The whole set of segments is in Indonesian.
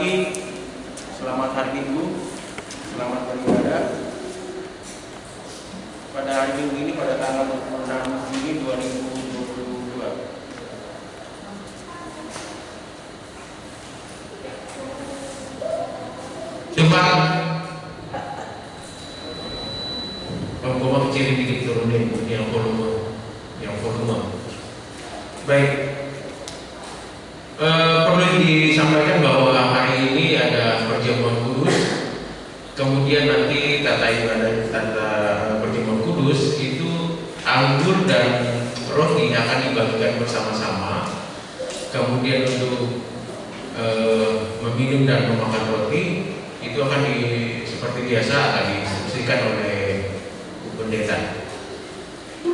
pagi, selamat hari Minggu, selamat beribadah. Pada hari Minggu ini pada tanggal 26 Juni 2022. Coba Bapak kecil dikit turunin yang volume. Baik. Perlu disampaikan bahwa hari ini ada perjamuan kudus. Kemudian nanti tata perjamuan kudus itu anggur dan roti akan dibagikan bersama-sama. Kemudian untuk meminum dan memakan roti itu akan seperti biasa akan diinstruksikan oleh pendeta.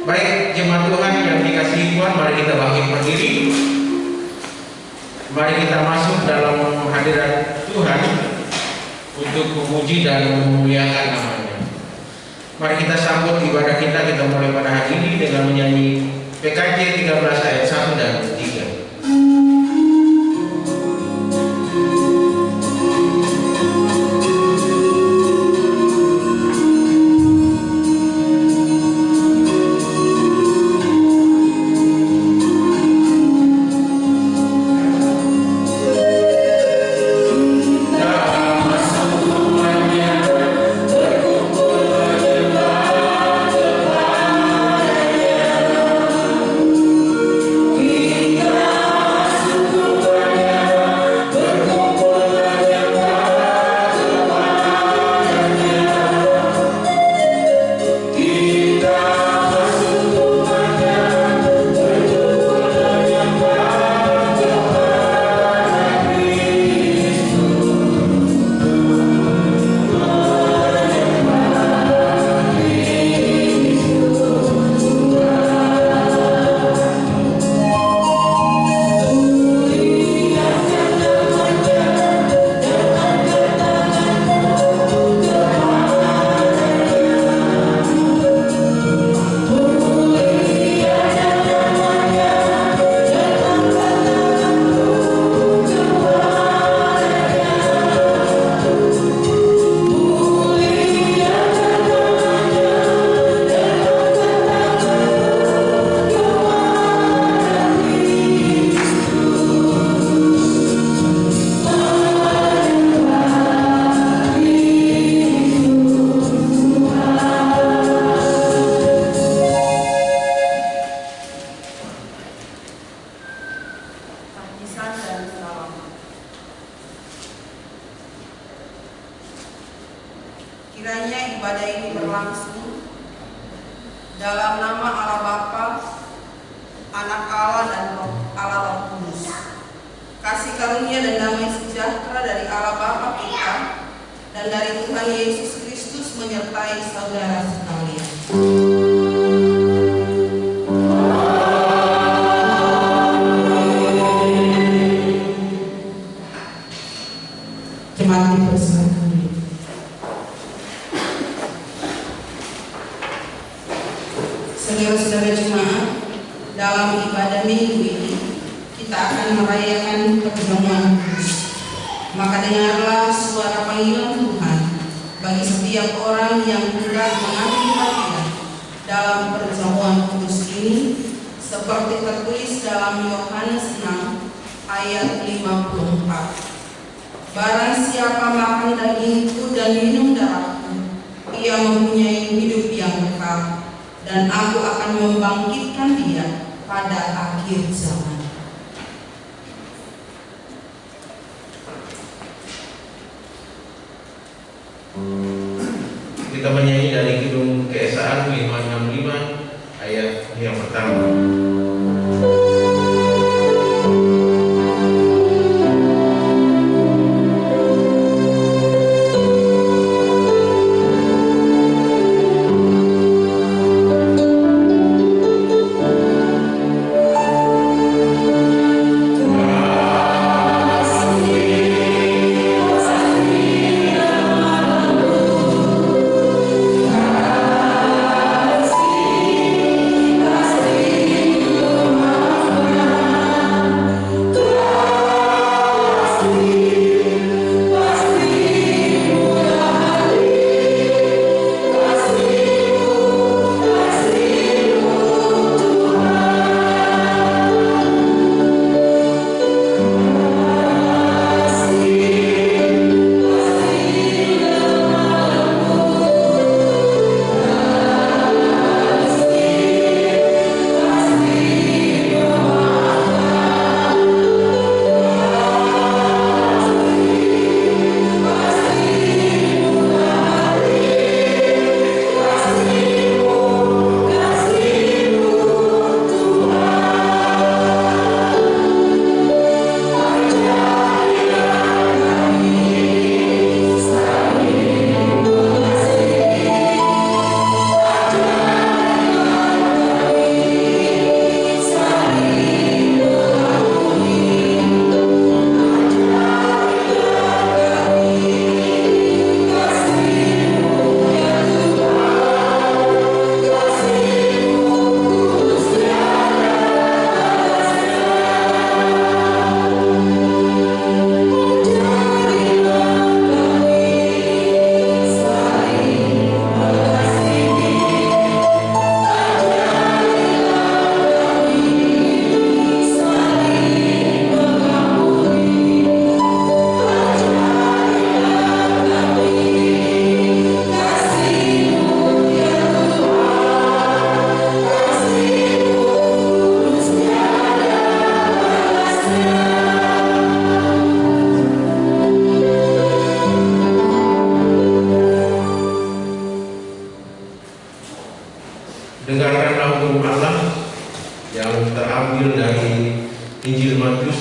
Baik, jemaat Tuhan yang dikasihi Tuhan, mari kita bangkit berdiri. Mari kita masuk dalam hadirat Tuhan untuk memuji dan memuliakan namanya. Mari kita sambut ibadah kita mulai pada hari ini dengan menyanyi PKJ 13 ayat 1 dan 3. Kiranya ibadah ini berlangsung dalam nama Allah Bapa, Anak Allah dan Allah Roh Kudus. Kasih karunia dan damai sejahtera dari Allah Bapa kita dan dari Tuhan Yesus Kristus menyertai saudara sekalian. Jemaat dipersilakan. Saudara-saudara jemaat, dalam ibadah minggu ini kita akan merayakan perjamuan kudus. Maka dengarlah suara panggilan Tuhan bagi setiap orang yang hendak mengambil bagian dalam perjamuan kudus ini, seperti tertulis dalam Yohanes 6 ayat 54. Barang siapa makan dagingku dan minum darahku, ia mempunyai hidup yang kekal, dan aku akan membangkitkan dia pada akhir zaman. Kita menyanyi dari Kidung Keesaan 565 ayat yang pertama. Kasih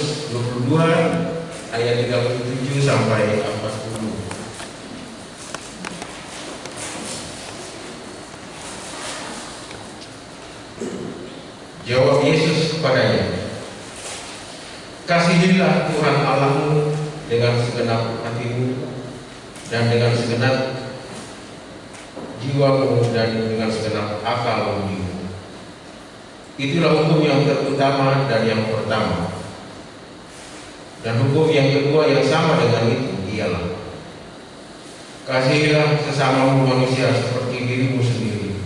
Matius 22 ayat 37 sampai 40. Jawab Yesus kepadanya, "Kasihilah Tuhan Allahmu dengan segenap hatimu dan dengan segenap jiwamu dan dengan segenap akal budimu. Itulah hukum yang terutama dan yang pertama. Dan hukum yang kedua yang sama dengan itu ialah, kasihilah sesamamu manusia seperti dirimu sendiri.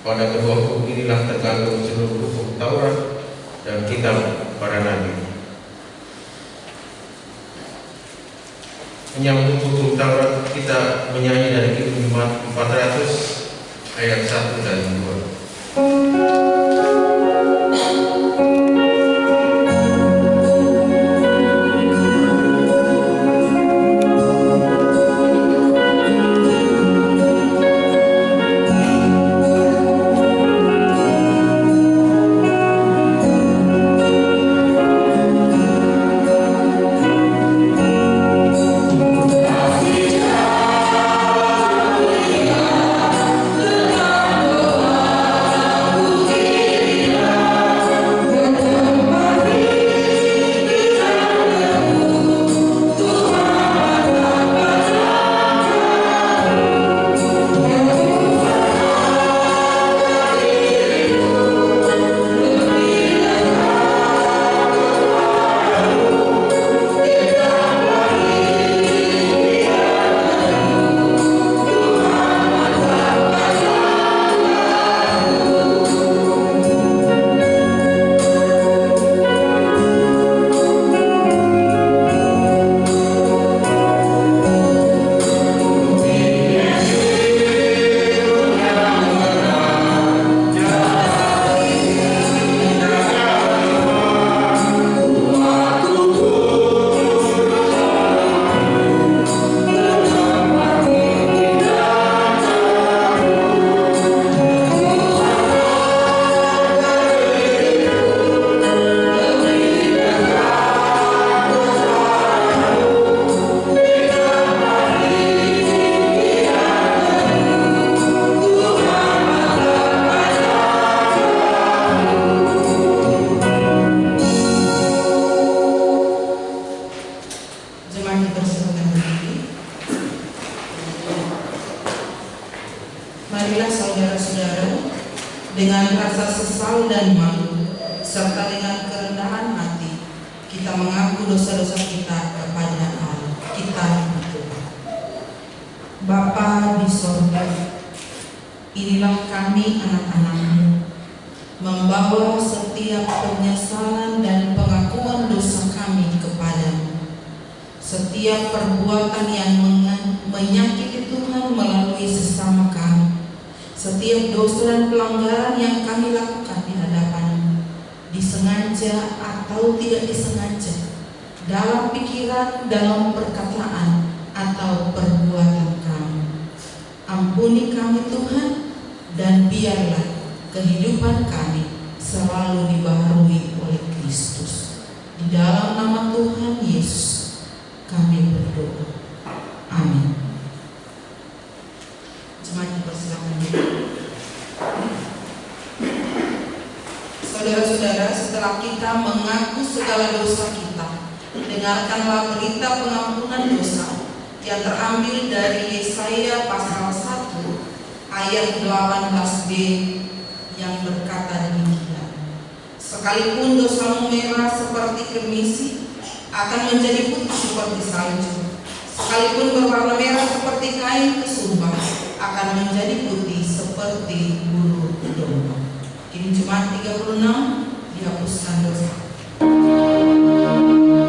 Pada kedua hukum inilah tergantung seluruh hukum Taurat dan kitab para nabi." Menyambung hukum Taurat, kita menyanyi dari Kidung 400 ayat 1 dan 2. Marilah saudara-saudara, dengan rasa sesal dan malu, serta dengan kerendahan hati, kita mengaku dosa-dosa kita kepada Allah. Kita berdoa. Bapa di sorga, inilah kami anak-anak-Mu, membawa setiap penyesalan dan pengakuan dosa kami kepada-Mu. Setiap perbuatan yang menyakiti Tuhan melalui sesama kami, setiap dosa dan pelanggaran yang kami lakukan di hadapan-Mu, disengaja atau tidak disengaja, dalam pikiran, dalam perkataan, atau perbuatan kami. Ampuni kami Tuhan, dan biarlah kehidupan kami selalu dibaharui oleh Kristus. Di dalam nama Tuhan Yesus kami berdoa. Amin. Jemaat dipersilakan. Saudara-saudara, setelah kita mengaku segala dosa kita, dengarkanlah berita pengampunan dosa yang terambil dari Yesaya pasal 1 ayat 18b yang berkata demikian. Sekalipun dosamu merah seperti kemisi, akan menjadi putih seperti salju. Sekalipun berwarna merah seperti kain kesumba, akan menjadi putih seperti bulu domba. Ini Jumat 36, dihapuskan dosa. Hanya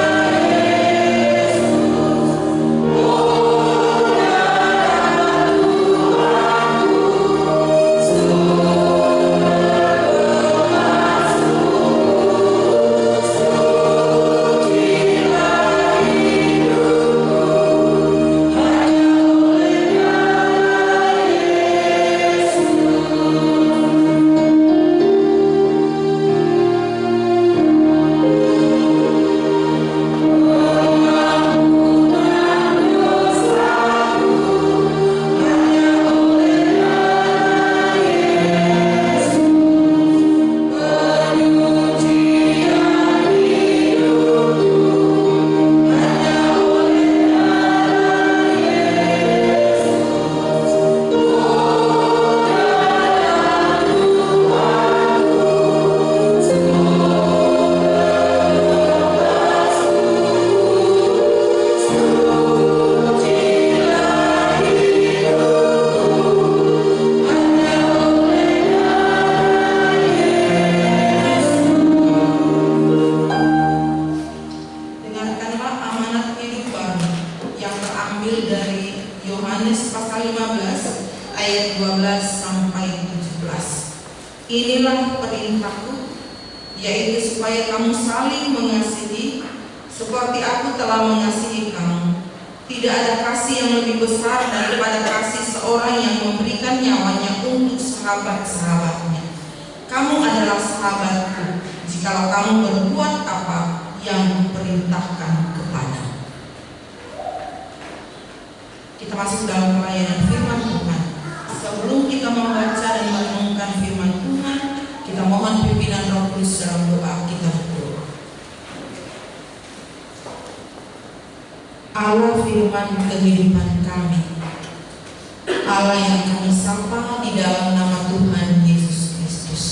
oleh terambil dari Yohanes pasal 15 ayat 12 sampai 17. Inilah perintahku, yaitu supaya kamu saling mengasihi seperti aku telah mengasihi kamu. Tidak ada kasih yang lebih besar daripada kasih seorang yang memberikan nyawanya untuk sahabat-sahabatnya. Kamu adalah sahabatku jikalau kamu berbuat apa yang kuperintahkan kepadamu. Kita masuk dalam pelayanan firman Tuhan. Sebelum kita membaca dan merenungkan firman Tuhan, kita mohon pimpinan Roh Kudus dalam doa kita berdoa. Allah firman kehidupan kami, Allah yang kami sapa di dalam nama Tuhan Yesus Kristus.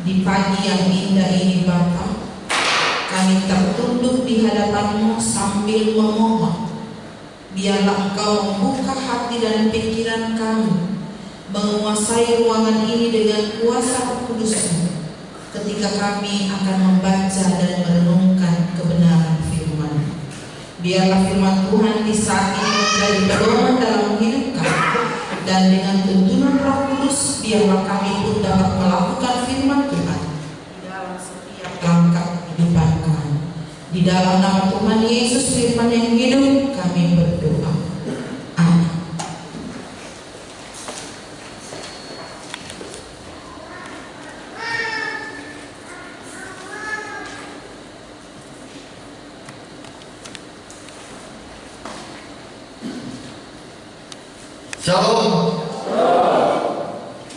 Di pagi yang indah ini Bapa, kami tertunduk di hadapan-Mu sambil memohon, biarlah Engkau membuka hati dan pikiran kami, menguasai ruangan ini dengan kuasa Roh Kudus-Mu ketika kami akan membaca dan merenungkan kebenaran firman. Biarlah firman Tuhan di saat ini menjadi pedoman dalam hidup kami, dan dengan tuntunan Roh Kudus biarlah kami pun dapat melakukan firman Tuhan di dalam setiap langkah kehidupan kami. Di dalam nama Tuhan Yesus firman yang hidup kami berdoa. Amin. Shalom.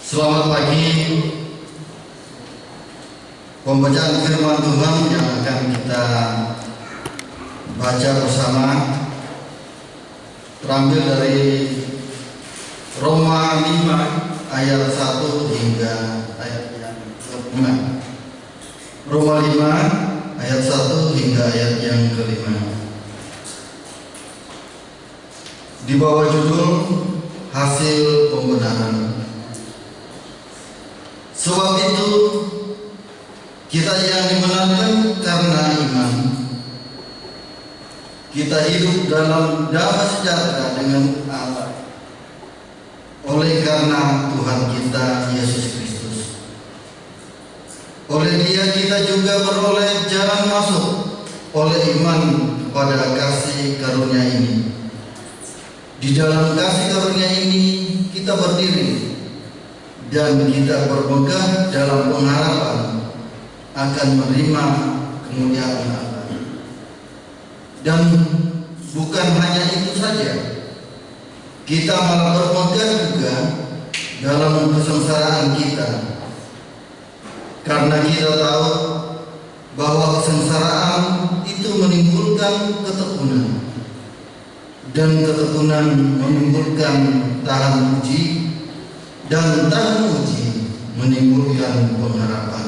Selamat pagi. Pembacaan firman Tuhan yang akan kita baca bersama terambil dari Roma 5 ayat 1 hingga ayat yang ke-5. Roma 5 ayat 1 hingga ayat yang ke-5. Di bawah judul hasil pembenaran. Sebab itu kita yang dibenarkan karena iman, kita hidup dalam damai sejahtera dengan Allah oleh karena Tuhan kita Yesus Kristus. Oleh Dia kita juga beroleh jalan masuk oleh iman pada kasih karunia ini. Di dalam kasih karunia ini kita berdiri dan kita berpegang dalam pengharapan akan menerima kemuliaan Allah. Dan bukan hanya itu saja, kita malah berpegang juga dalam kesengsaraan kita, karena kita tahu bahwa kesengsaraan itu menimbulkan ketekunan, dan ketekunan menimbulkan tahan uji, dan tahan uji menimbulkan pengharapan,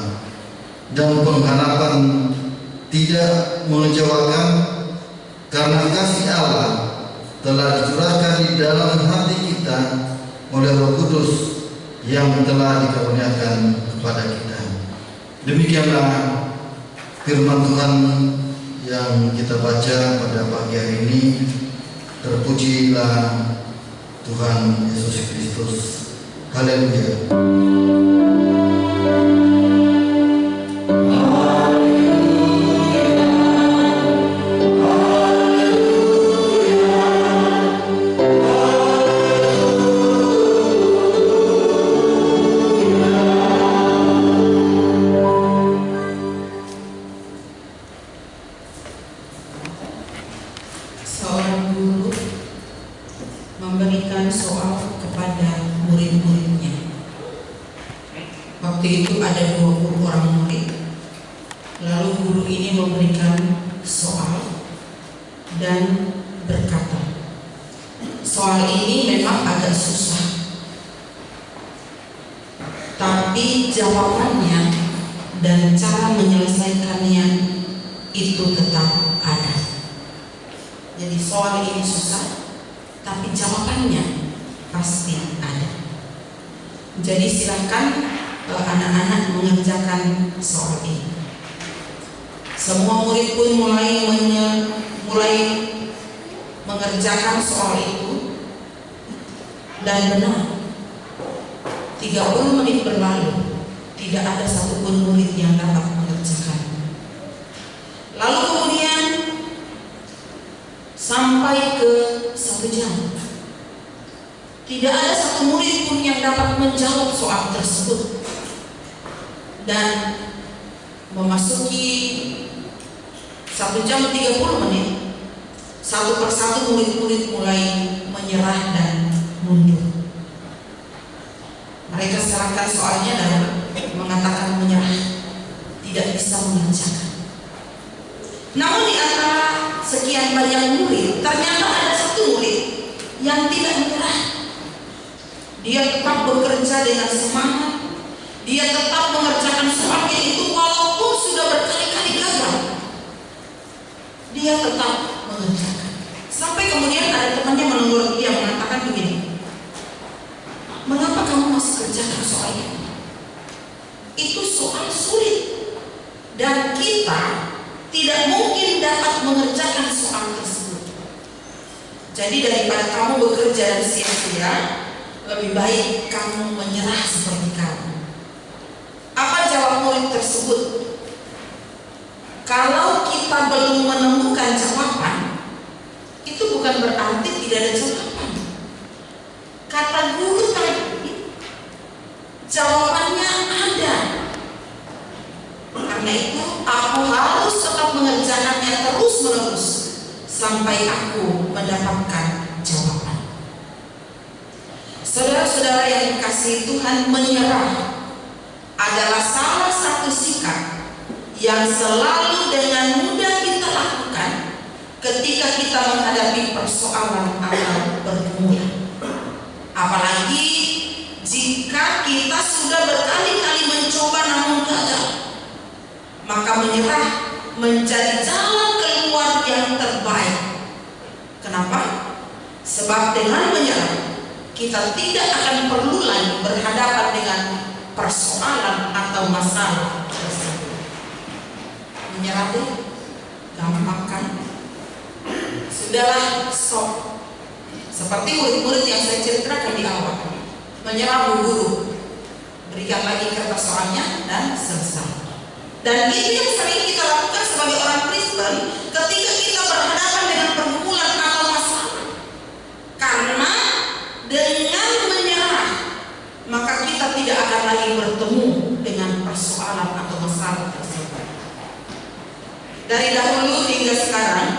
dan pengharapan tidak mengecewakan karena kasih Allah telah dicurahkan di dalam hati kita oleh Roh Kudus yang telah dikaruniakan kepada kita. Demikianlah firman Tuhan yang kita baca pada pagi hari ini. Terpujilah Tuhan Yesus Kristus. Haleluya. Seorang guru memberikan soal kepada murid-muridnya. Waktu itu ada 20 orang murid. Lalu guru ini memberikan soal dan berkata, soal ini memang agak susah, tapi jawabannya dan cara menyelesaikannya itu tetap ada. Jadi soal ini susah, tapi jawabannya pasti ada. Jadi silakan anak-anak mengerjakan soal ini. Semua murid pun mulai mengerjakan soal itu, dan benar 30 menit berlalu, tidak ada satupun murid yang dapat mengerjakan. Lalu kemudian sampai ke 1 jam, tidak ada satu murid pun yang dapat menjawab soal tersebut. Dan memasuki 1 jam 30 menit, satu persatu murid-murid mulai menyerah dan mundur. Mereka serahkan soalnya dan mengatakan menyerah, tidak bisa mengerjakan. Namun di antara sekian banyak murid, ternyata ada satu murid yang tidak menyerah. Dia tetap bekerja dengan semangat. Dia tetap mengerjakan soalnya itu walaupun sudah berkali-kali gagal. Dia tetap mengerjakan. Sampai kemudian ada temannya menegur dia, mengatakan begini, "Mengapa kamu masih kerjakan soal ini? Itu soal sulit dan kita tidak mungkin dapat mengerjakan soal tersebut. Jadi daripada kamu bekerja dan sia-sia, lebih baik kamu menyerah seperti kamu." Apa jawab murid tersebut? Kalau kita belum menemukan jawaban, itu bukan berarti tidak ada jawaban. Kata guru tadi, jawabannya ada. Karena itu aku harus tetap mengerjakannya terus-menerus sampai aku mendapatkan jawaban. Saudara-saudara yang dikasihi Tuhan, menyerah adalah salah satu sikap yang selalu dengan mudah kita lakukan ketika kita menghadapi persoalan atau pergumulan. Apalagi jika kita sudah berkali-kali mencoba namun gagal, maka menyerah menjadi jalan keluar yang terbaik. Kenapa? Sebab dengan menyerah, kita tidak akan perlu lagi berhadapan dengan persoalan atau masalah tersebut. Menyerah deh, gampang kan? Sudahlah, stop. Seperti murid-murid yang saya ceritakan di awal, menyerah Bu Guru, berikan lagi kertas soalnya dan selesai. Dan itu yang sering kita lakukan sebagai orang Kristen ketika kita berhadapan dengan pergumulan atau masalah. Karena dengan menyerah, maka kita tidak akan lagi bertemu dengan persoalan atau masalah tersebut. Dari dahulu hingga sekarang,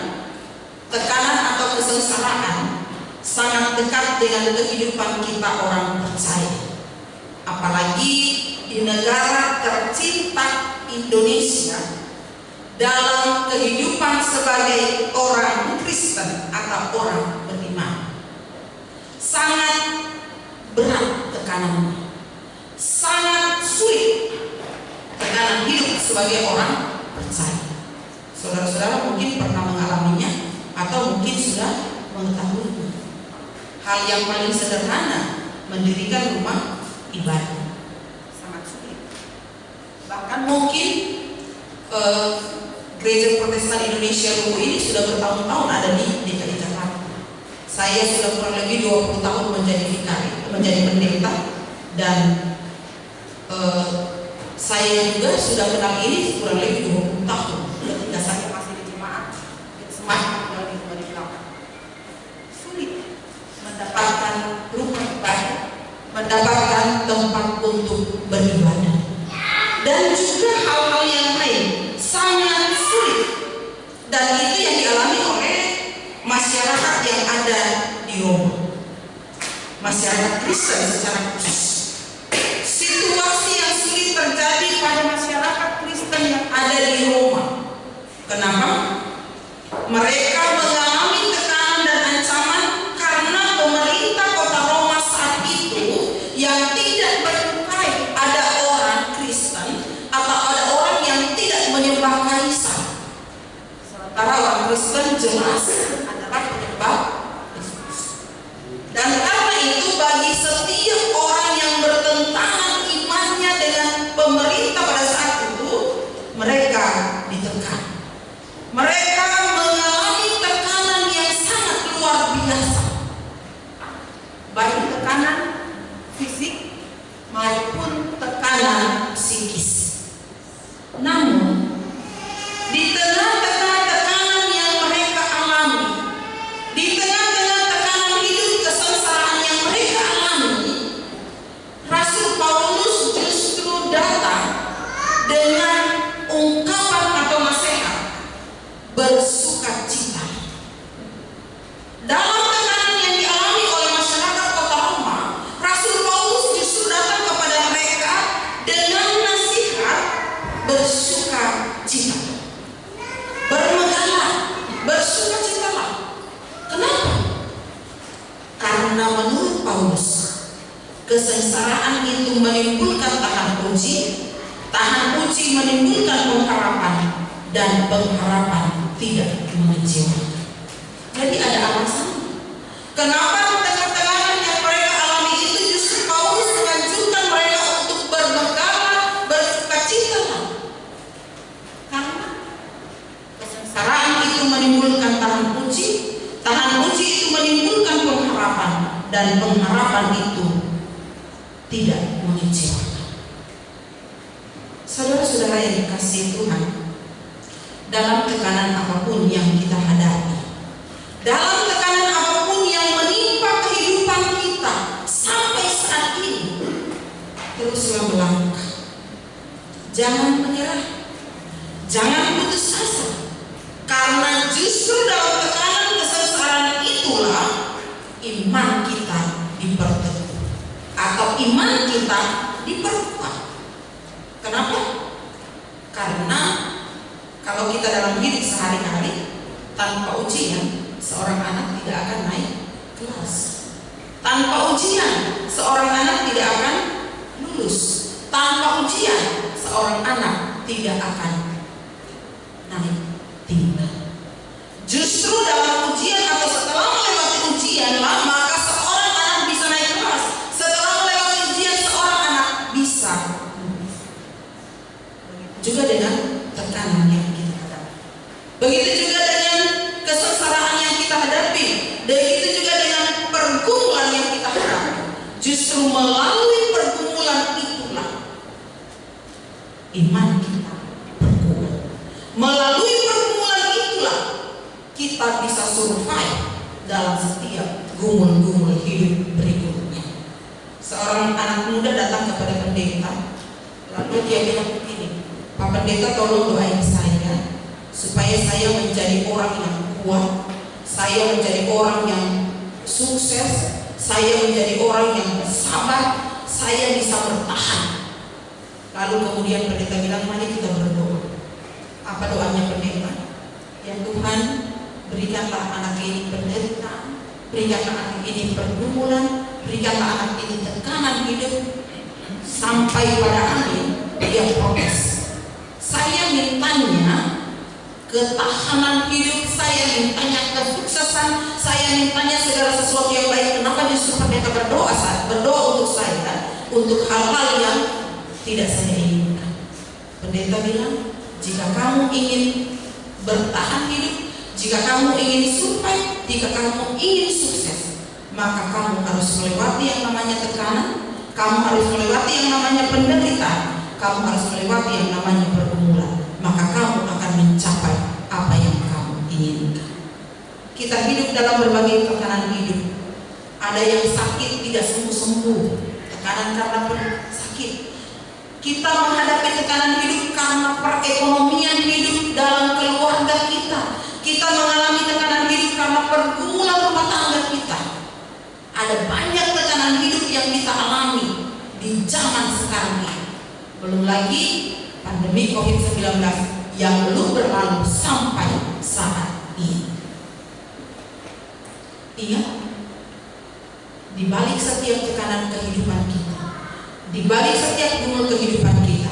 tekanan atau kesengsaraan sangat dekat dengan kehidupan kita orang percaya. Apalagi di negara tercinta Indonesia, dalam kehidupan sebagai orang Kristen atau orang beriman, sangat berat tekanannya, sangat sulit tekanan hidup sebagai orang percaya. Saudara-saudara mungkin pernah mengalaminya atau mungkin sudah mengetahui. Hal yang paling sederhana, mendirikan rumah ibadah, sangat sulit. Bahkan mungkin Gereja Protestan Indonesia Luwu ini sudah bertahun-tahun ada di DKI Jakarta. Saya sudah kurang lebih 20 tahun menjadi vikari, menjadi pendeta, dan saya juga sudah kenal ini kurang lebih 20 tahun ketika saya masih di jemaat semakin berdilakukan. Sulit mendapatkan rumah ibadah, mendapatkan tempat untuk beribadah, dan juga hal-hal yang lain sangat sulit. Dan itu yang dialami oleh masyarakat yang ada di Roma, masyarakat Kristen secara khusus. Situasi yang sulit terjadi pada masyarakat Kristen yang ada di Roma. Kenapa? Mereka mengalami tekanan dan ancaman karena pemerintah kota Roma saat itu yang tidak menyukai ada orang Kristen atau ada orang yang tidak menyembah kaisar. Sementara orang Kristen jelas adalah penyembah Kristus. Dan karena itu bagi setiap orang yang bertentangan imannya dengan pemerintah pada saat itu, mereka ditekan. Mereka mengalami tekanan Kesengsaraan itu menimbulkan tahan uji menimbulkan pengharapan, dan pengharapan tidak mengecewakan. Jadi ada alasan kenapa tekanan yang mereka alami itu justru Paulus menganjurkan mereka untuk bermegah, bersukacita. Karena kesengsaraan itu menimbulkan tahan uji itu menimbulkan pengharapan, dan pengharapan itu tidak mengecewakan. Saudara-saudara yang dikasihi Tuhan, dalam tekanan apapun yang kita hadapi, dalam tekanan apapun yang menimpa kehidupan kita sampai saat ini, teruslah melangkah. Jangan menyerah, jangan putus asa, karena justru dalam tekanan kesengsaraan itulah iman kita diperteguh atau iman kita diperkuat. Kenapa? Karena kalau kita dalam hidup sehari-hari tanpa ujian, seorang anak tidak akan naik kelas. Tanpa ujian, seorang anak tidak akan lulus. Tanpa ujian, seorang anak tidak akan naik tingkat. Justru dalam ujian atau setelah melewati ujian, maka seorang anak bisa naik kelas. Setelah melewati ujian, seorang anak bisa lulus. Juga dengan tekanan yang kita hadapi. Begitu juga dengan kesengsaraan yang kita hadapi. Begitu juga dengan pergumulan yang kita hadapi. Justru melalui pergumulan itulah iman kita berkuat. Melalui pergumulan itulah kita bisa survive dalam setiap gumul-gumul hidup berikutnya. Seorang anak muda datang kepada pendeta, lalu dia bilang begini, "Pak Pendeta, tolong doain saya supaya saya menjadi orang yang kuat, saya menjadi orang yang sukses, saya menjadi orang yang bersabar, saya bisa bertahan." Lalu kemudian pendeta bilang, "Mari kita berdoa." Apa doanya pendeta? "Ya Tuhan, berikanlah anak ini penderitaan, berikanlah anak ini pergumulan, berikanlah anak ini tekanan hidup, sampai pada akhir dia protes. Saya mintanya ketahanan hidup, saya mintanya kesuksesan, saya mintanya segala sesuatu yang baik. Kenapa justru pendeta berdoa untuk saya, untuk hal-hal yang tidak saya inginkan?" Pendeta bilang, "Jika kamu ingin bertahan hidup, jika kamu ingin survive, jika kamu ingin sukses, maka kamu harus melewati yang namanya tekanan, kamu harus melewati yang namanya penderitaan, kamu harus melewati yang namanya pergumulan, maka kamu akan mencapai apa yang kamu inginkan." Kita hidup dalam berbagai tekanan hidup. Ada yang sakit tidak sembuh-sembuh, tekanan karena sakit. Kita menghadapi tekanan hidup karena perekonomian hidup dalam keluarga kita. Kita mengalami tekanan hidup karena pergumulan rumah tangga kita. Ada banyak tekanan hidup yang kita alami di zaman sekarang ini. Belum lagi pandemi COVID-19 yang belum berlalu sampai saat ini. Ingat, di balik setiap tekanan kehidupan kita, di balik setiap gumul kehidupan kita,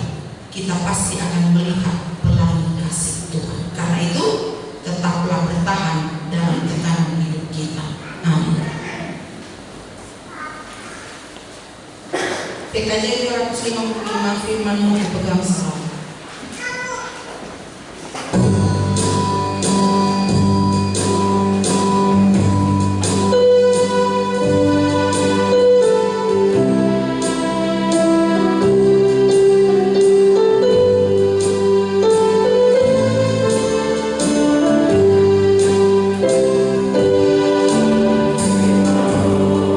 kita pasti akan melihat pelangi kasih Tuhan. Karena itu, tetaplah bertahan dalam tekanan hidup kita. Amin. PKJ 255 firman-Mu dipegang selalu.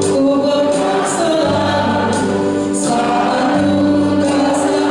Ku berdoa selalu, selalu kasih.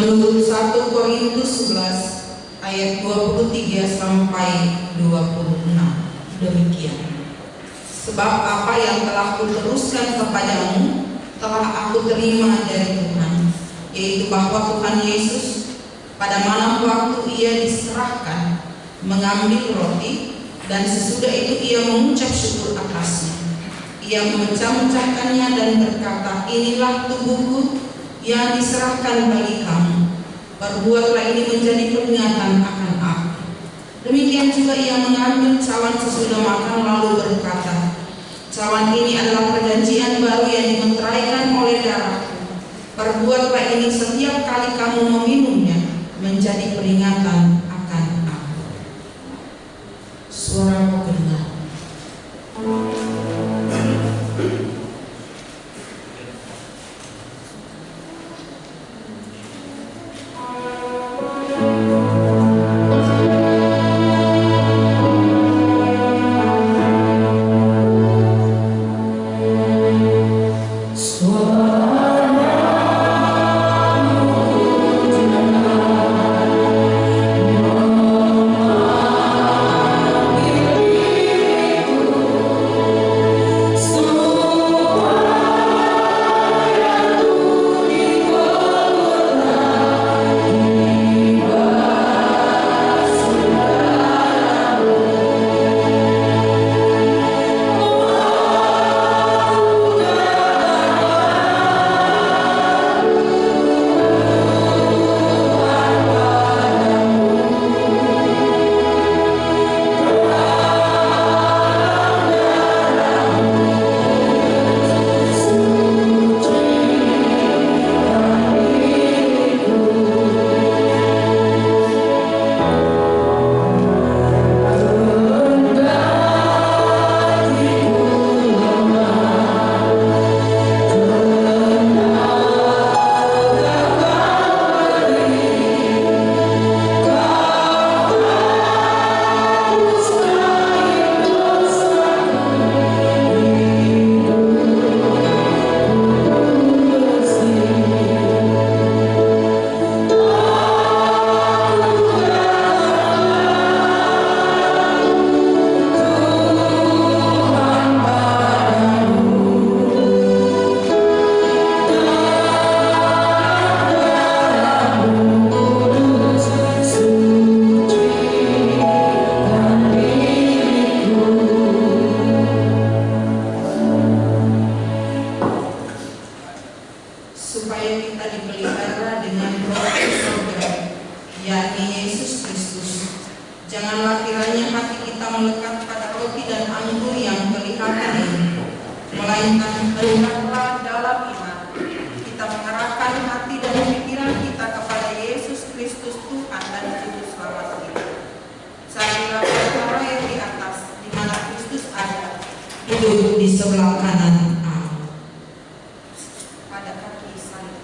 menurut 1 Korintus 11 ayat 23 sampai 26. Demikian. Sebab apa yang telah kuteruskan kepadamu telah aku terima dari Tuhan, yaitu bahwa Tuhan Yesus pada malam waktu ia diserahkan mengambil roti, dan sesudah itu ia mengucap syukur atasnya. Ia memecah-mecahkannya dan berkata, inilah tubuhku yang diserahkan bagi kamu. Perbuatlah ini menjadi peringatan akan aku. Demikian juga ia mengambil cawan sesudah makan lalu berkata, cawan ini adalah perjanjian baru yang dimeteraikan oleh darahku. Perbuatlah ini setiap kali kamu meminumnya menjadi peringatan akan aku. Suara kebenaran. Duduk di sebelah kanan Allah. Pada kaki salib.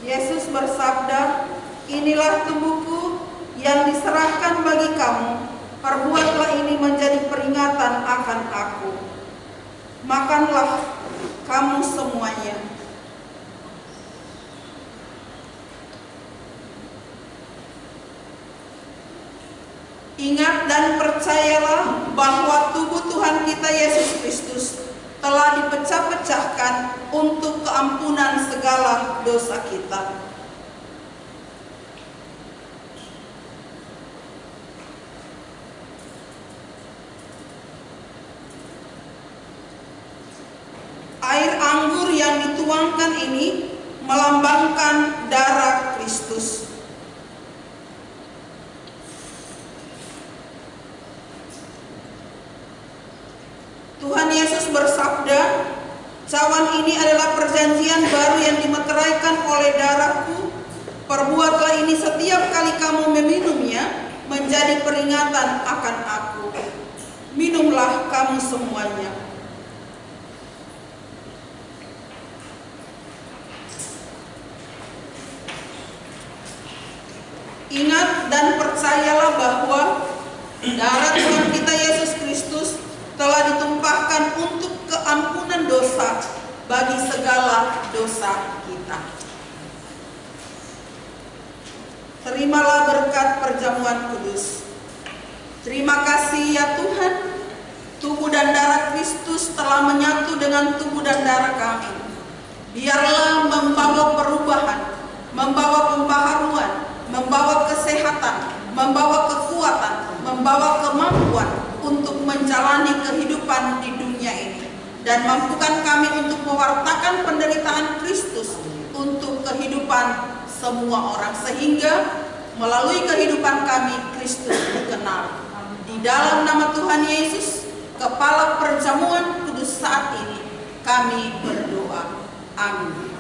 Yesus bersabda, "Inilah tubuhku yang diserahkan bagi kamu. Perbuatlah ini menjadi peringatan akan aku. Makanlah kamu semuanya." Ingat dan percayalah bahwa tubuh Tuhan kita Yesus Kristus telah dipecah-pecahkan untuk keampunan segala dosa kita. Air anggur yang dituangkan ini melambangkan darah Kristus. Tuhan Yesus bersabda, "Cawan ini adalah perjanjian baru yang dimeteraikan oleh darahku. Perbuatlah ini setiap kali kamu meminumnya menjadi peringatan akan aku. Minumlah kamu semuanya." Ingat dan percayalah bahwa darah Tuhan kita Yesus Kristus telah ditumpahkan untuk keampunan dosa bagi segala dosa kita. Terimalah berkat perjamuan kudus. Terima kasih ya Tuhan, tubuh dan darah Kristus telah menyatu dengan tubuh dan darah kami. Biarlah membawa perubahan, membawa pembaharuan, membawa kesehatan, membawa kekuatan, membawa kemampuan untuk menjalani kehidupan di dunia ini, dan mampukan kami untuk mewartakan penderitaan Kristus untuk kehidupan semua orang, sehingga melalui kehidupan kami Kristus dikenal. Di dalam nama Tuhan Yesus, Kepala perjamuan kudus saat ini, kami berdoa. Amin.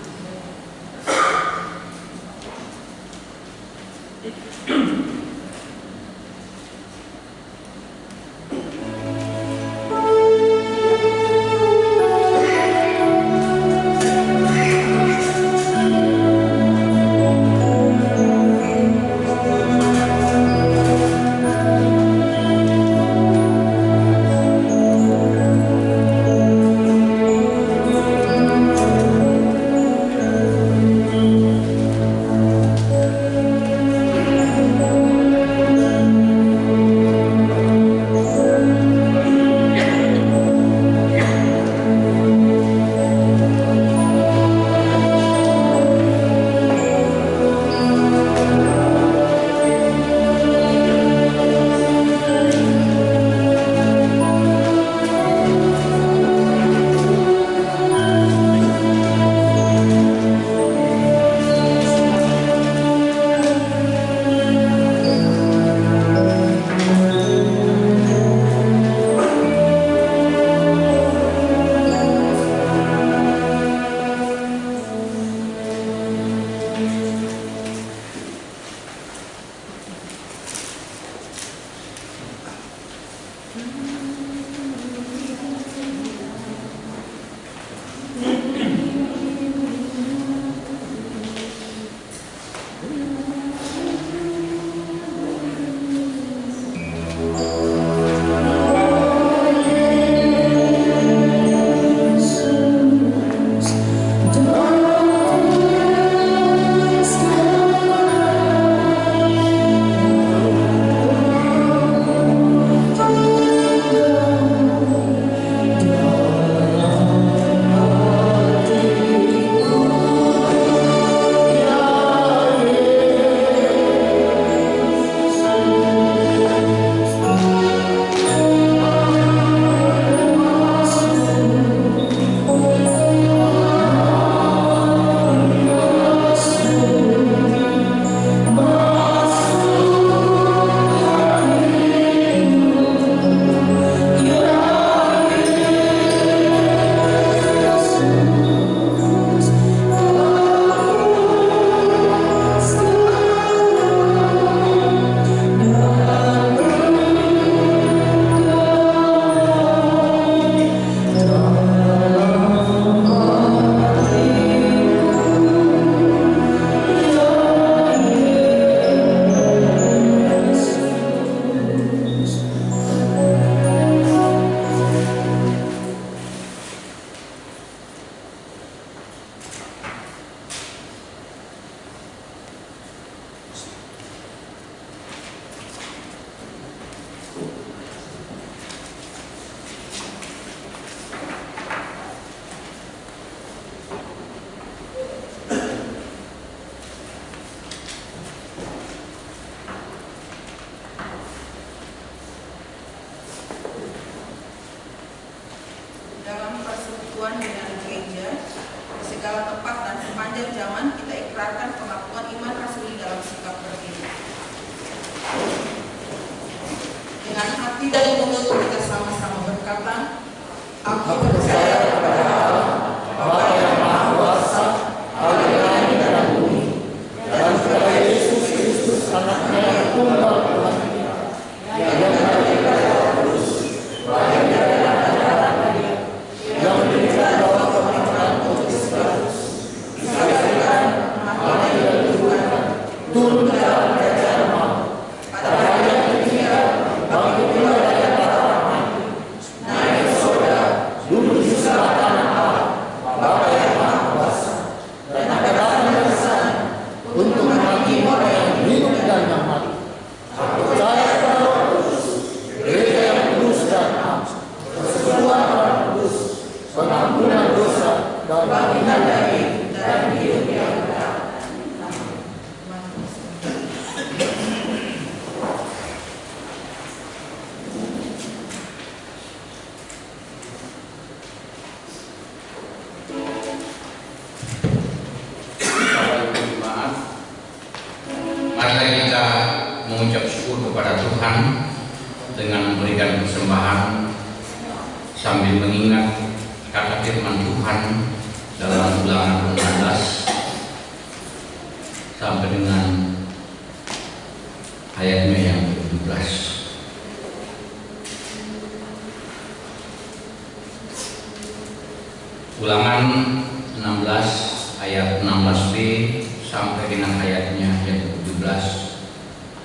mengikrarkan pengakuan iman rasmi dalam sikap berdiri. Dengan hati dan mulut kita sama-sama berkata, aku percaya kepada Allah, Bapa yang Maha Kuasa, Allah yang langit dan bumi, dan kepada Yesus Kristus, Anaknya yang tunggal Tuhan kita, yang dari Roh Kudus, lahir dari darah Maria, yang diberikan dalam pemerintahan Pontius Pilatus, disayangkan, mati dan dikuburkan, turun ke dalam kerajaan maut, pada hari yang ketiga, bangkit pula dari antara orang mati, naik ke surga, duduk di sebelah kanan Allah, Bapa yang Maha Kuasa, dan akan datang dari sana untuk menghakimi orang yang hidup dan yang mati. Aku percaya kepada Roh Kudus, gereja yang kudus dan am, persekutuan orang kudus, pengampunan dosa, kebangkitan daging, dan hidup yang kekal. Marilah kita mengucap syukur kepada Tuhan dengan memberikan persembahan sambil mengingat kata firman Tuhan dalam Ulangan 15 sampai dengan ayatnya yang ke-17. Ulangan 16 ayat 16b sampai dengan ayatnya yang ke-17.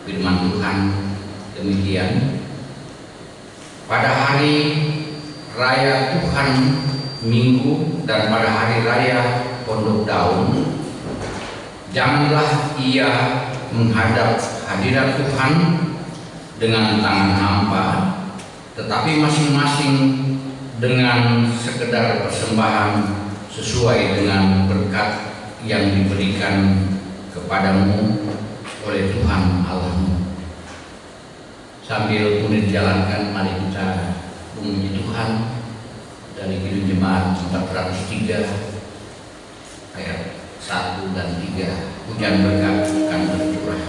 Firman Tuhan demikian. Pada hari raya Tuhan Minggu dan pada hari raya Pondok Daun, janganlah ia menghadap hadirat Tuhan dengan tangan hampa, tetapi masing-masing dengan sekedar persembahan sesuai dengan berkat yang diberikan kepadamu oleh Tuhan Allahmu. Sambil pun dijalankan, mari kita memuji Tuhan dari Kidung Jemaat 403 ayat 1 dan 3. Hujan berkat akan bercurah.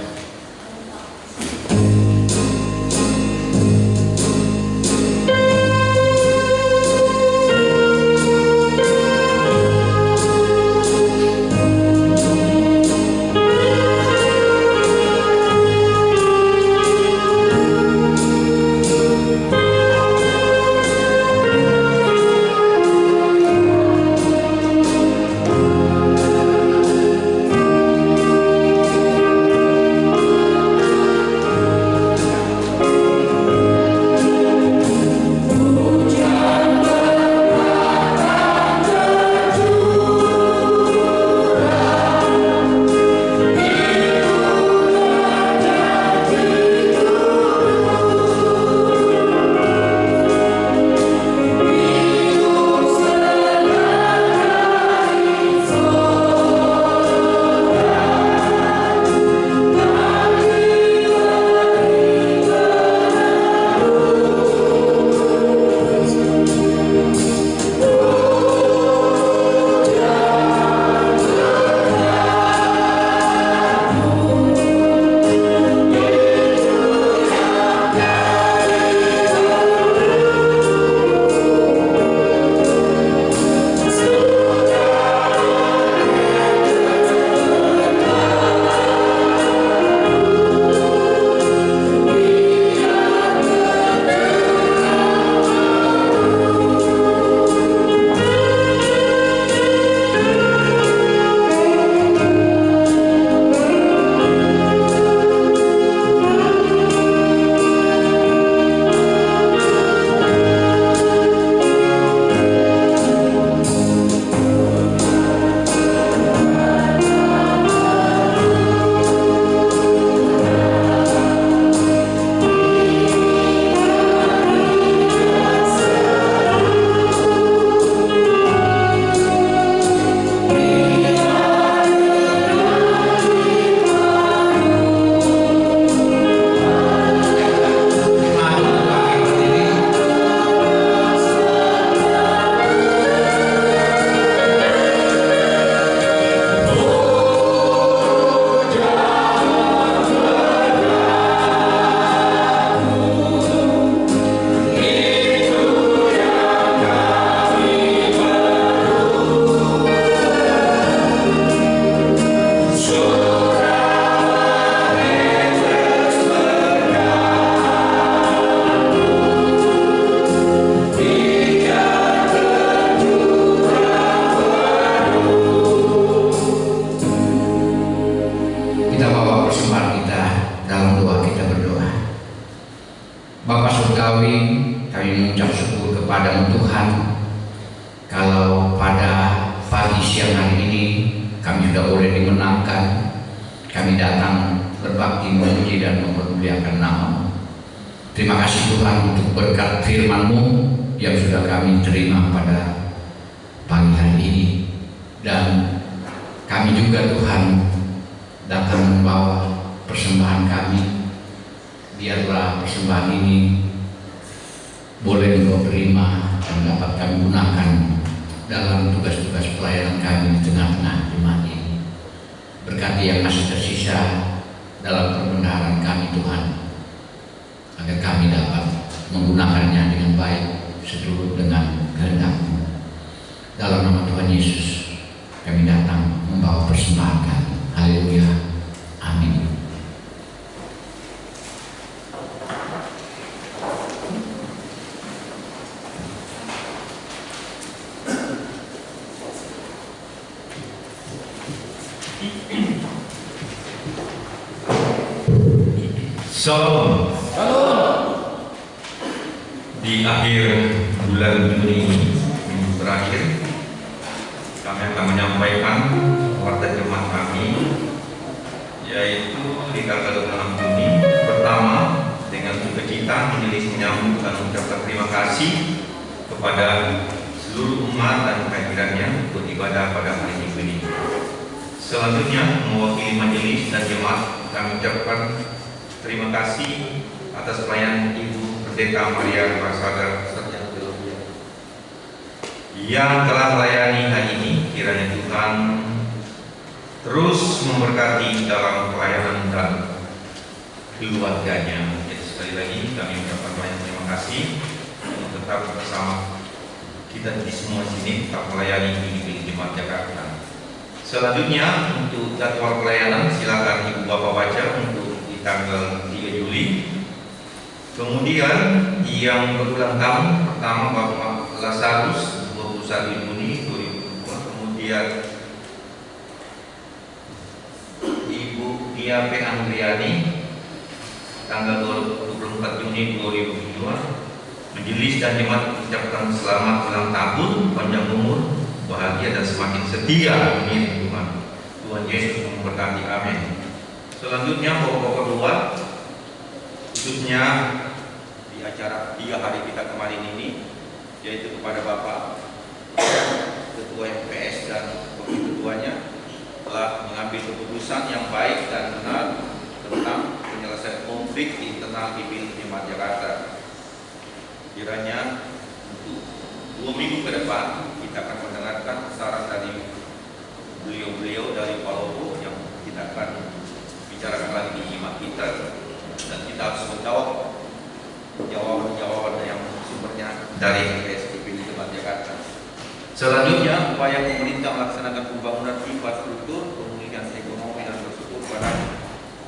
mengucap syukur kepada Tuhan kalau pada pagi siang hari ini kami sudah boleh dimenangkan. Kami datang berbakti memuji dan mempermuliakan nama-Mu. Terima kasih Tuhan untuk berkat firman-Mu yang sudah kami terima pada pagi hari ini. Dan kami juga Tuhan datang membawa persembahan kami. Biarlah persembahan ini boleh Engkau terima dan dapat kami gunakan dalam tugas-tugas pelayanan kami di tengah-tengah jemaat ini. Berkati yang masih tersisa dalam perbendaharaan kami Tuhan, agar kami dapat menggunakannya dengan baik seturut dengan kehendak-Mu. Dalam nama Tuhan Yesus kami datang membawa persembahan kami. Haleluya. Amin. Shalom. Di akhir bulan Juni minggu terakhir, kami akan menyampaikan warta jemaat kami, yaitu di tanggal 26 Juni. Pertama, dengan sukacita menjelis menyambut dan mengucapkan terima kasih kepada seluruh umat dan kehadirannya untuk ibadah pada hari Minggu ini. Selanjutnya, mewakili majelis dan jemaat, kami ucapkan terima kasih atas pelayanan Ibu Pendeta Maria Prasada serta Teologi yang telah melayani hari ini. Kiranya Tuhan terus memberkati dalam pelayanan dan keluarganya. Jadi sekali lagi kami ucapkan banyak terima kasih untuk tetap bersama kita di semua sini, tetap melayani di Jemaat Jakarta. Selanjutnya untuk jadwal pelayanan silakan Ibu Bapak baca untuk tanggal 3 Juli. Kemudian yang berulang tahun pertama Bapak Lazarus 21 Juni 2002. Kemudian Ibu Dia P. Andriani tanggal 24 Juni 2002. Majelis dan jemaat mengucapkan selamat ulang tahun, panjang umur, bahagia dan semakin setia. Amin Tuhan. Tuhan Yesus memberkati. Amin. Selanjutnya pokok-pokok dua, khususnya di acara 3 hari kita kemarin ini, yaitu kepada Bapak Ketua MPS dan Wakil Ketuanya telah mengambil keputusan yang baik dan benar tentang penyelesaian konflik di internal pimpinan Jemaat Jakarta. Kiranya untuk 2 minggu ke depan kita akan mendengarkan saran dari beliau-beliau dari Palopo yang kita akan bicarakan lagi di jemaat kita, dan kita harus menjawab jawaban yang sumbernya dari PSDP di Jemaat Jakarta. Selanjutnya, upaya pemerintah melaksanakan pembangunan infrastruktur, pemulihan ekonomi dan bersyukur pada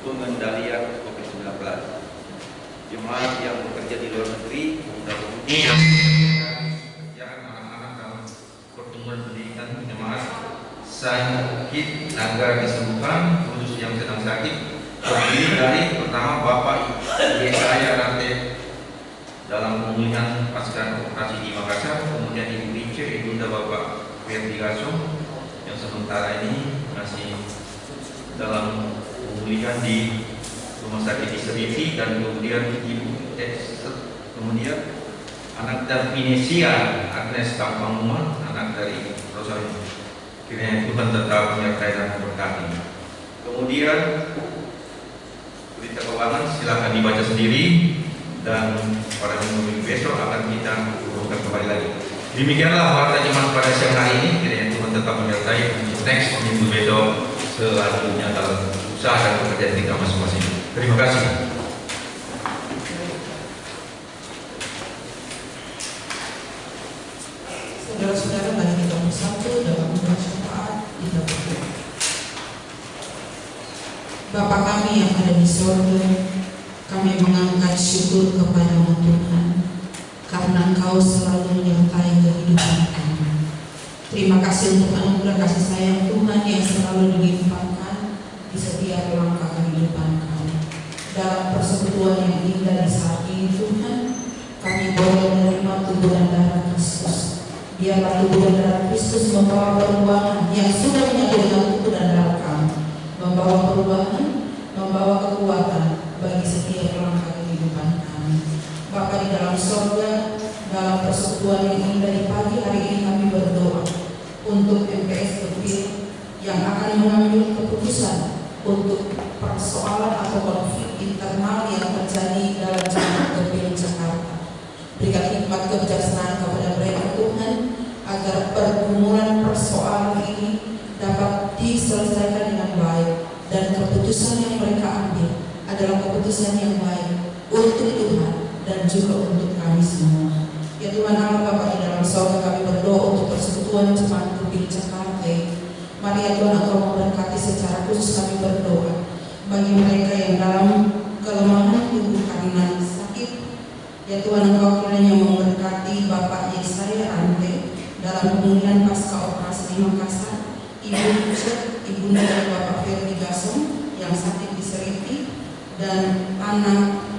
pengendalian COVID-19. Jemaat yang bekerja di luar negeri, pemuda-pemudi yang pekerjaan anak-anak dalam pertumbuhan pendidikan jemaat sakit agar disembuhkan, khusus yang sedang sakit, terdiri dari pertama Bapak Yesaya Rante dalam pemulihan pasca operasi di Makassar, kemudian Ibu Rice, Ibunda Bapak Vertigaso yang sementara ini masih dalam pemulihan di rumah sakit di Serifi, dan kemudian Ibu kemudian anak dan Inesia Agnes Tampanguma, anak dari Rosario. Kiranya Tuhan tetap menyertai dan memberkati. Kemudian berita keuangan silakan dibaca sendiri, dan pada minggu besok akan kita urutkan kembali lagi. Demikianlah warta jemaat pada siang hari ini. Kiranya Tuhan tetap menyertai untuk next minggu besok selanjutnya dalam usaha dan pekerjaan kita masing-masing. Terima kasih. Saudara-saudara, mari kita bersatu dalam bersyukur kita berdoa. Bapa kami yang ada di surga, kami mengangkat syukur kepada-Mu Tuhan, karena Engkau selalu menyertai kehidupan kami. Terima kasih untuk anugerah kasih sayang Tuhan yang selalu dilimpahkan di setiap langkah kehidupan kami. Dalam persekutuan yang indah di saat ini Tuhan, kami boleh menerima tubuh dan darah Kristus. Biarlah tubuh dan darah Kristus membawa perubahan yang sudah menyatu dengan tubuh dan darah kami, membawa perubahan, membawa kekuatan bagi setiap langkah kehidupan kami. Bapa di dalam sorga, dalam persekutuan yang indah di pagi hari ini kami berdoa untuk MPS Kepil yang akan mengambil keputusan untuk persoalan atau konflik internal yang terjadi dalam Jemaat Kepil Jakarta. Berikan hikmat kebijaksanaan kepada mereka Tuhan, agar pergumulan persoalan ini dapat diselesaikan dengan baik, dan keputusan yang mereka ambil adalah keputusan yang baik untuk Tuhan dan juga untuk kami semua. Ya Tuhan Allah Bapa di dalam sorga, kami berdoa untuk persekutuan Jemaat Kepil Jakarta. Mari ya Tuhan Engkau memberkati secara khusus, kami berdoa bagi mereka yang dalam kelemahan tubuh karena sakit. Ya Tuhan Engkau kiranya memberkati Bapak Yesaya Ante dalam pemulihan pasca operasi di Makassar, Ibu Pucet, Ibunda dari Bapak Ferdi Gasong yang sakit di Seriti, dan anak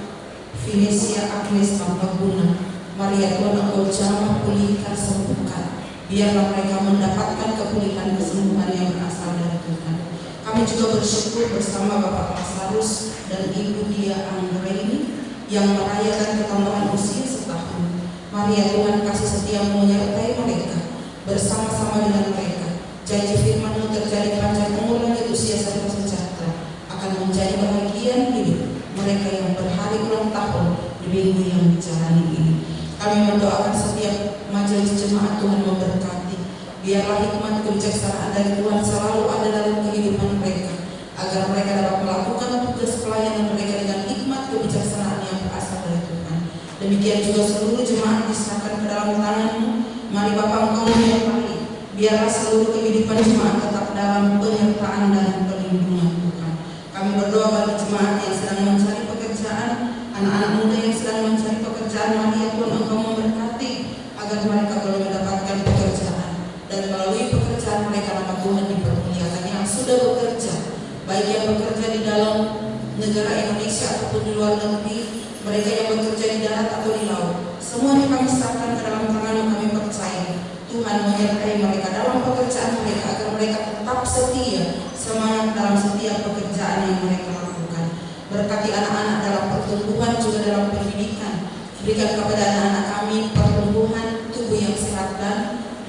Finesia Agnes Pampaguna. Mari ya Tuhan Engkau jamah, pulihkan, sembuhkan. Biarlah mereka mendapatkan kepulihan kesembuhan yang berasal dari Tuhan. Kami juga bersyukur bersama Bapak Lazarus dan Ibu Dia Anggraini yang merayakan ketambahan usia setahun. Mari ya Tuhan kasih setiamu menyertai mereka, bersama-sama dengan mereka. Janji firman-Mu terjadi panjang umur, lanjut usia, serta sejahtera akan menjadi bahagian hidup mereka yang berhari ulang tahun di minggu yang dijalani ini. Kami mendoakan setiap majelis jemaat, Tuhan memberkati. Biarlah hikmat kebijaksanaan dari Tuhan selalu ada dalam kehidupan mereka, agar mereka dapat melakukan tugas pelayanan mereka dengan hikmat kebijaksanaan yang berasal dari Tuhan. Demikian juga seluruh jemaat diserahkan ke dalam tangan-Mu. Mari Bapa Engkau menyertai. Biarlah seluruh kehidupan jemaat tetap dalam penyertaan dan perlindungan Tuhan. Kami berdoa bagi jemaat yang sedang mencari pekerjaan, anak-anak muda yang sedang mencari pekerjaan. Mari ya Tuhan Engkau memberkati agar mereka boleh mendapatkan pekerjaan, dan melalui pekerjaan mereka nama Tuhan dipermuliakan. Yang sudah bekerja, baik yang bekerja di dalam negara Indonesia ataupun di luar negeri, mereka yang bekerja di darat atau di laut, semuanya kami serahkan ke dalam tangan-Mu. Kami percaya Tuhan menyertai mereka dalam pekerjaan mereka, agar mereka tetap setia, semangat dalam setiap pekerjaan yang mereka lakukan. Berkati anak-anak dalam pertumbuhan, juga dalam pendidikan. Berikan kepada anak-anak kami pertumbuhan tubuh yang sehat, dan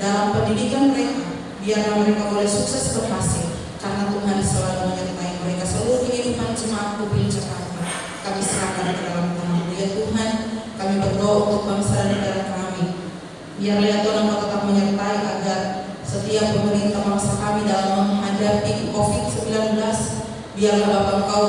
dalam pendidikan mereka biarlah mereka boleh sukses berhasil, karena Tuhan selalu menyertai mereka. Seluruh kehidupan Jemaat Kepil Jakarta kami serahkan ke dalam tangan-Mu. Ya Tuhan, kami berdoa untuk bangsa dan negara kami. Biarlah ya Tuhan Engkau tetap menyertai, agar setiap pemerintah bangsa kami dalam menghadapi COVID-19, biarlah Bapa Engkau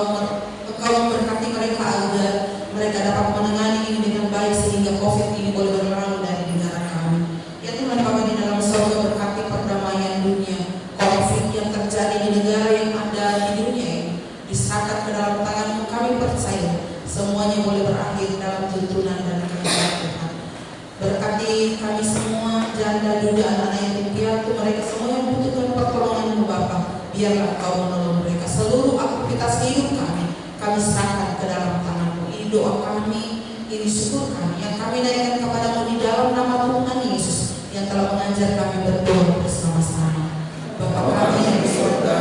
memberkati mereka, agar mereka dapat menangani ini dengan baik, sehingga COVID ini boleh berlalu dari negara kami. Ya Tuhan Bapa di dalam sorga, berkati perdamaian dunia. Konflik yang terjadi di negara yang ada di dunia ini diserahkan ke dalam tangan-Mu. Kami percaya semuanya boleh berakhir dalam tuntunan dan kehendak Tuhan. Berkati kami semua, janda, duda, anak-anak yatim piatu, mereka semua yang membutuhkan pertolongan-Mu Bapa. Biarlah Engkau menolong mereka. Seluruh aktivitas hidup kami serahkan ke dalam tangan-Mu. Ini doa kami, ini syukur kami yang kami naikkan kepada-Mu di dalam nama Tuhan Yesus yang telah mengajar kami berdoa bersama-sama. Bapa kami yang di surga,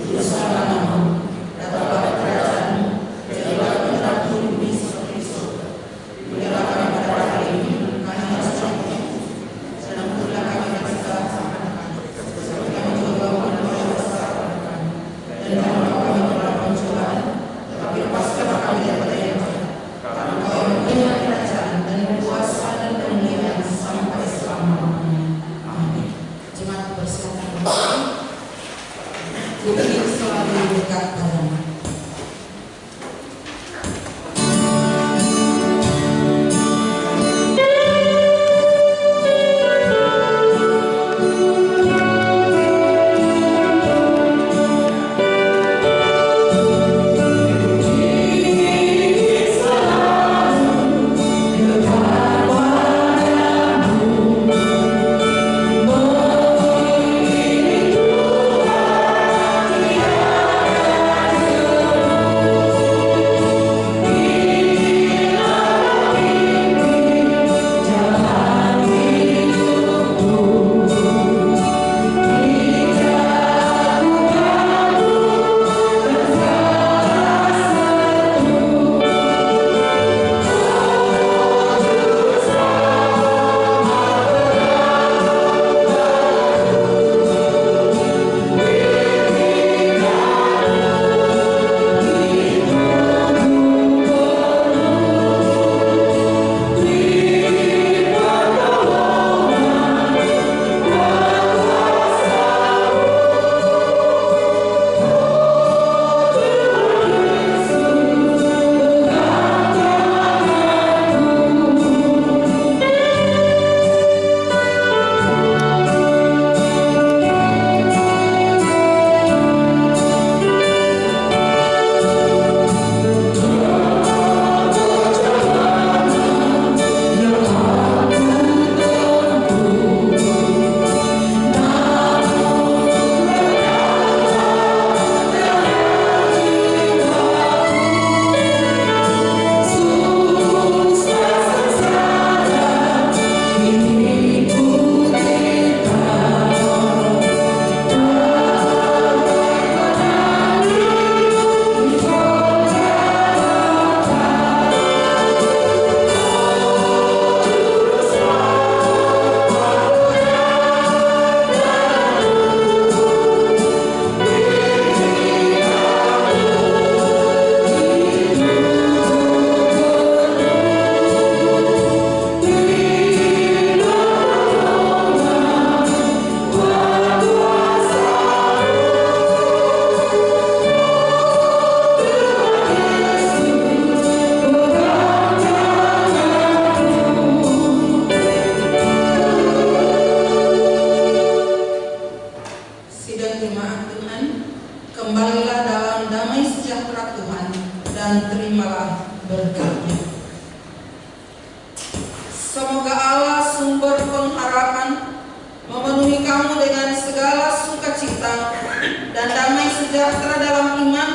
dikuduskanlah nama-Mu, datanglah kerajaan-Mu, jadilah kehendak-Mu di bumi seperti di surga. Berilah kami pada hari ini kami harus campur, dan ampunilah kami atas segala kesalahan kami, seperti kami juga mengampuni kesalahan kami, dan jangan bawa kami ke dalam pencobaan, tetapi lepaskanlah kami daripada yang jahat. Karena Engkau yang punya kerajaan dan kuasa dan kemuliaan sampai selama-lamanya. Amin. Jemaat bersilakan berdiri. Tuhan selalu dekat padamu. Tuhan kembalilah dalam damai sejahtera Tuhan dan terimalah berkat-Nya. Semoga Allah sumber pengharapan memenuhi kamu dengan segala sukacita dan damai sejahtera dalam iman